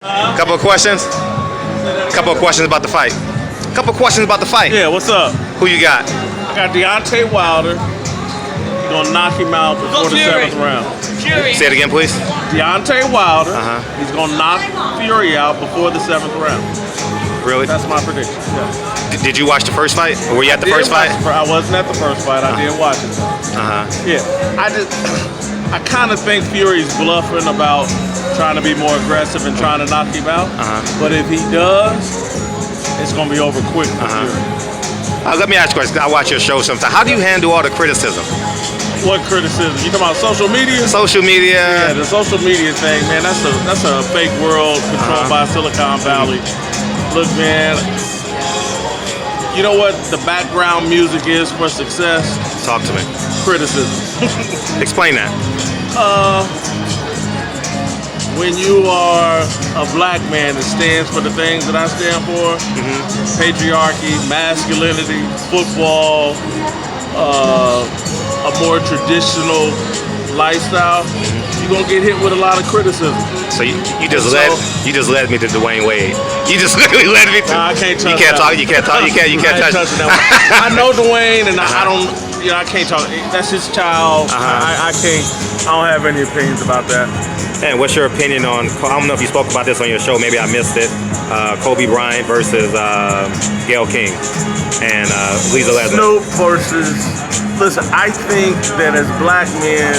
Couple of questions. Couple of questions about the fight. Couple of questions about the fight. Yeah, what's up? Who you got? I got Deontay Wilder. He's gonna knock him out before the seventh round. Say it again, please. Deontay Wilder. He's gonna knock Fury out before the seventh round. Really? That's my prediction. Yeah. Did you watch the first fight? Or were you at the first fight? I wasn't at the first fight. I didn't watch it. Yeah. I kind of think Fury's bluffing about trying to be more aggressive and trying to knock him out. But if he does, it's gonna be over quick for Fury. Let me ask you a question. I watch your show sometimes. How do you handle all the criticism? What criticism? You talking about social media? Social media. Yeah, the social media thing, man. That's a fake world controlled by Silicon Valley. Look, man. You know what the background music is for success? Talk to me. Criticism. Explain that. When you are a black man that stands for the things that I stand for, patriarchy, masculinity, football, a more traditional lifestyle, you're gonna get hit with a lot of criticism. So you just led me to Dwayne Wade. You just literally led me to. Nah, I can't touch You can't that. talk. You can't talk. You can't touch. That one. I know Dwayne, and I don't. You know, I can't talk. That's his child. I can't. I don't have any opinions about that. And what's your opinion on? I don't know if you spoke about this on your show. Maybe I missed it. Kobe Bryant versus Gayle King and Lisa Leslie. Snoop versus. Listen, I think that as black men,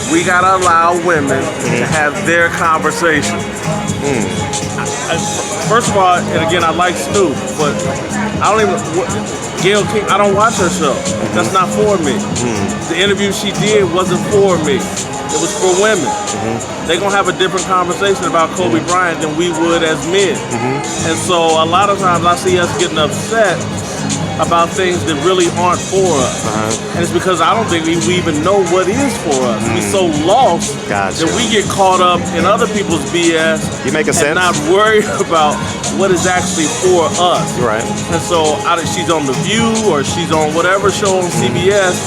we gotta allow women to have their conversation. First of all, and again, I like Snoop, but I don't even. Gayle King, I don't watch her show. That's not for me. The interview she did wasn't for me. It was for women. They're gonna have a different conversation about Kobe Bryant than we would as men. And so a lot of times I see us getting upset about things that really aren't for us. And it's because I don't think we even know what is for us. We're so lost that we get caught up in other people's BS. You making sense? And not worried about what is actually for us. Right. And so she's on The View or she's on whatever show on CBS.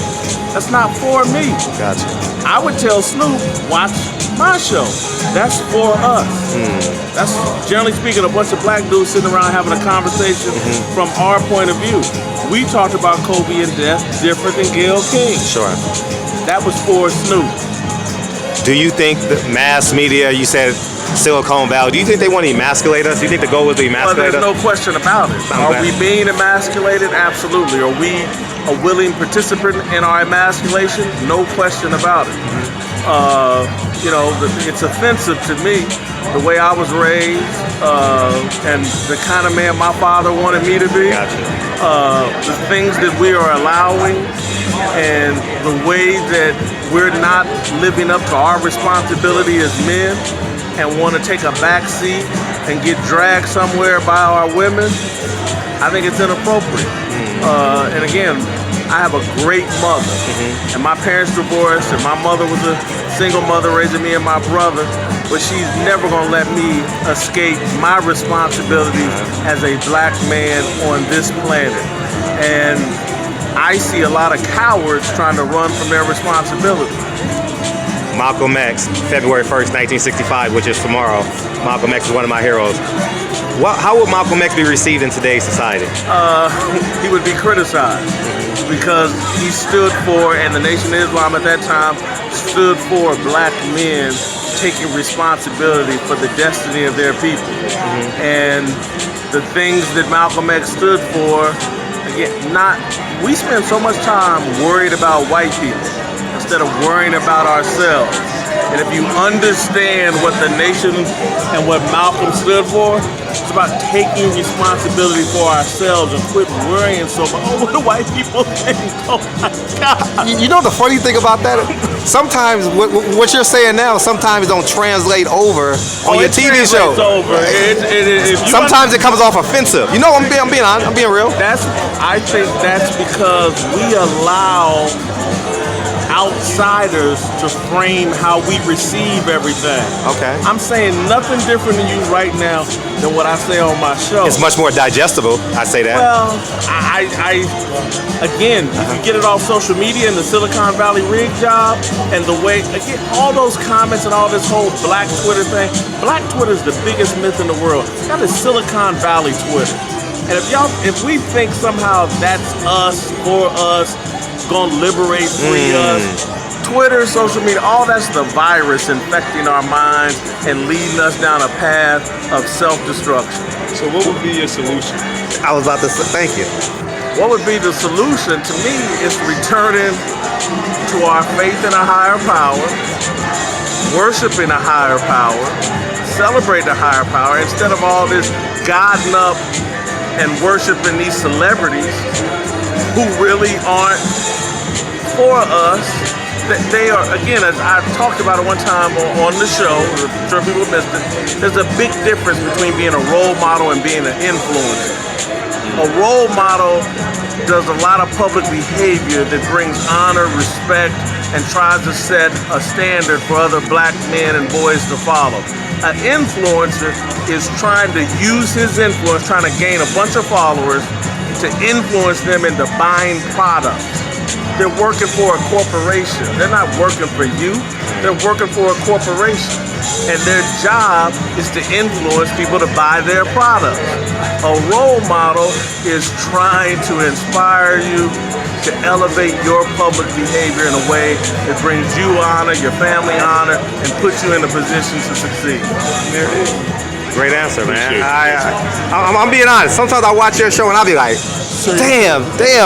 That's not for me. Gotcha. I would tell Snoop, watch my show. That's for us. That's, generally speaking, a bunch of black dudes sitting around having a conversation from our point of view. We talked about Kobe and death different than Gayle King. Sure. That was for Snoop. Do you think the mass media, you said Silicon Valley, do you think they want to emasculate us? Do you think the goal was to emasculate us? There's no question about it. Are we being emasculated? Absolutely. Are we a willing participant in our emasculation? No question about it. You know, it's offensive to me, the way I was raised, and the kind of man my father wanted me to be. The things that we are allowing, and the way that we're not living up to our responsibility as men, and want to take a back seat and get dragged somewhere by our women, I think it's inappropriate. And again, I have a great mother, and my parents divorced, and my mother was a single mother raising me and my brother, but she's never gonna let me escape my responsibility as a black man on this planet. And I see a lot of cowards trying to run from their responsibility. Malcolm X, February 1st, 1965, which is tomorrow. Malcolm X is one of my heroes. How would Malcolm X be received in today's society? He would be criticized because he stood for, and the Nation of Islam at that time stood for black men taking responsibility for the destiny of their people. And the things that Malcolm X stood for, again, we spend so much time worried about white people instead of worrying about ourselves. And if you understand what the nation and what Malcolm stood for, it's about taking responsibility for ourselves and quit worrying so much. Oh, what do white people think? Oh my God. You know the funny thing about that? Sometimes what you're saying now sometimes don't translate over on your TV show. Sometimes it comes off offensive. You know, I'm being real. I think that's because we allow outsiders to frame how we receive everything. Okay. I'm saying nothing different than you right now than what I say on my show. It's much more digestible. I say that. Well, again, if you get it off social media and the Silicon Valley rig job and the way, again, all those comments and all this whole Black Twitter thing, Black Twitter is the biggest myth in the world. That is Silicon Valley Twitter. And if we think somehow that's us, for us, gonna liberate, free us, Twitter, social media, all that's the virus infecting our minds and leading us down a path of self-destruction. So what would be your solution? I was about to say, thank you. What would be the solution to me is returning to our faith in a higher power, worshiping a higher power, celebrating a higher power, instead of all this godding up and worshiping these celebrities who really aren't for us. They are, again, as I talked about it one time on the show, I'm sure people missed it, there's a big difference between being a role model and being an influencer. A role model does a lot of public behavior that brings honor, respect, and tries to set a standard for other Black men and boys to follow. An influencer is trying to use his influence, trying to gain a bunch of followers to influence them into buying products. They're working for a corporation. They're not working for you. They're working for a corporation. And their job is to influence people to buy their products. A role model is trying to inspire you to elevate your public behavior in a way that brings you honor, your family honor, and puts you in a position to succeed. There it is. Great answer, man. I'm being honest. Sometimes I watch your show and I'll be like, damn,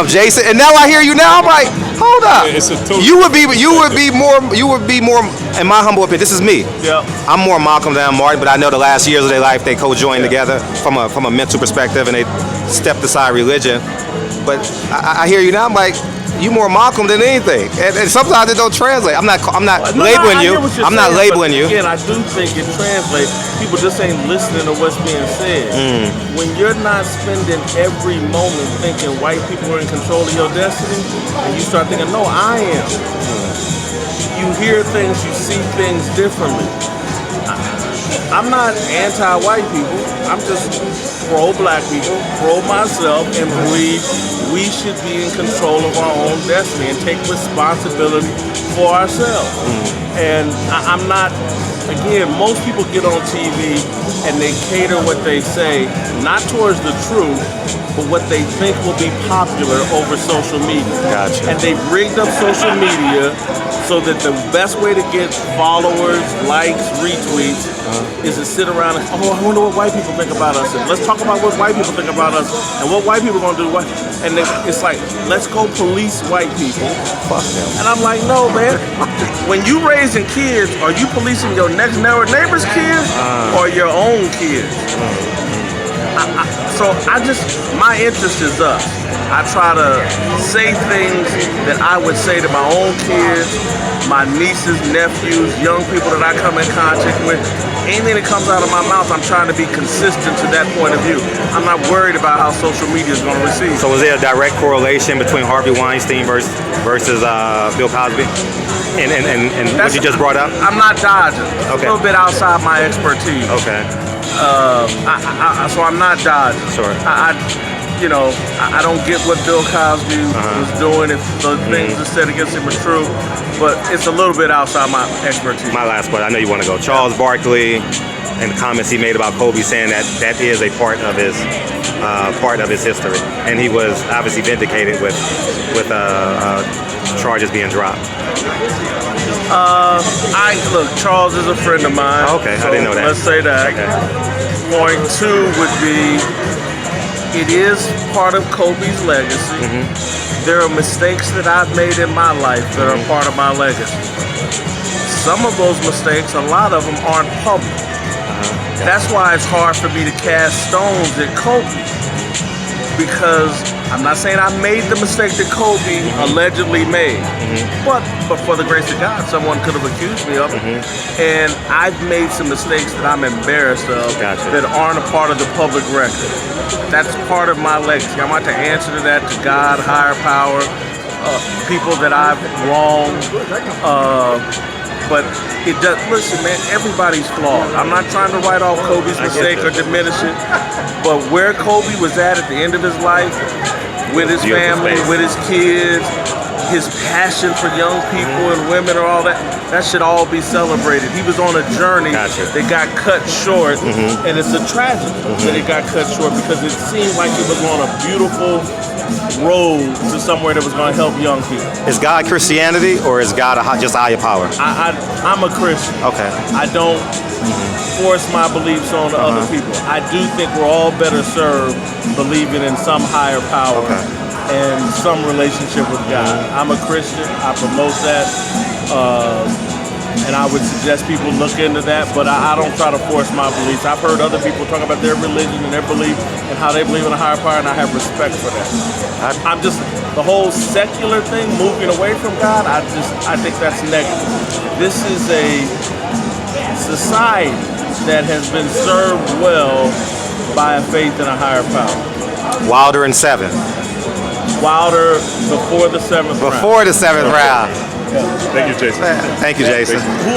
Jason. And now I hear you now. I'm like, hold up. It's a total You would be more. In my humble opinion, this is me. Yeah. I'm more Malcolm than Martin, but I know the last years of their life they co-joined together from a mental perspective, and they stepped aside religion. But I hear you now. I'm like, you more Malcolm than anything, and sometimes it don't translate. I'm not labeling you. I'm not labeling you. Again, I do think it translates. People just ain't listening to what's being said. When you're not spending every moment thinking white people are in control of your destiny, and you start thinking, no, I am. You hear things, you see things differently. I'm not anti-white people. I'm just pro-Black people, pro-myself, and believe we should be in control of our own destiny and take responsibility for ourselves. And I'm not, again, most people get on TV and they cater what they say, not towards the truth, but what they think will be popular over social media. Gotcha. And they've rigged up social media so that the best way to get followers, likes, retweets is to sit around and, I wonder what white people think about us. And let's talk about what white people think about us and what white people are going to do. And it's like, let's go police white people. Fuck them. And I'm like, no, man. When you raising kids, are you policing your next neighbor's kids or your own kids? So my interest is us. I try to say things that I would say to my own kids, my nieces, nephews, young people that I come in contact with. Anything that comes out of my mouth, I'm trying to be consistent to that point of view. I'm not worried about how social media is going to receive. So was there a direct correlation between Harvey Weinstein versus Bill Cosby? And what you just brought up? I'm not dodging. Okay. A little bit outside my expertise. Okay. So I'm not dodging. Sure. I don't get what Bill Cosby was doing, if the things that said against him are true, but it's a little bit outside my expertise. My last question, I know you want to go. Charles Barkley and the comments he made about Kobe, saying that is a part of his history, and he was obviously vindicated with charges being dropped. Look, Charles is a friend of mine. Okay, I didn't know that. Let's say that. Okay. Point two would be, it is part of Kobe's legacy. There are mistakes that I've made in my life that are part of my legacy. Some of those mistakes, a lot of them aren't public. That's why it's hard for me to cast stones at Kobe, because I'm not saying I made the mistake that Kobe allegedly made, but for the grace of God, someone could have accused me of it. And I've made some mistakes that I'm embarrassed of that aren't a part of the public record. That's part of my legacy. I'm about to answer to that, to God, higher power, people that I've wronged. But it does. Listen, man, everybody's flawed. I'm not trying to write off Kobe's mistake or diminish it, but where Kobe was at the end of his life, with his family, with his kids, his passion for young people and women and all that, that should all be celebrated. He was on a journey that got cut short, and it's a tragedy that it got cut short because it seemed like it was on a beautiful road to somewhere that was going to help young people. Is God Christianity or is God just a higher power? I'm a Christian. Okay. I don't force my beliefs on other people. I do think we're all better served believing in some higher power and some relationship with God. I'm a Christian. I promote that. And I would suggest people look into that, but I don't try to force my beliefs. I've heard other people talk about their religion and their belief and how they believe in a higher power, and I have respect for that. I'm just, the whole secular thing, moving away from God, I think that's negative. This is a society that has been served well by a faith in a higher power. Wilder in 7. Wilder before the 7th round. Before the 7th round. Thank you, Jason. Thank you, Jason.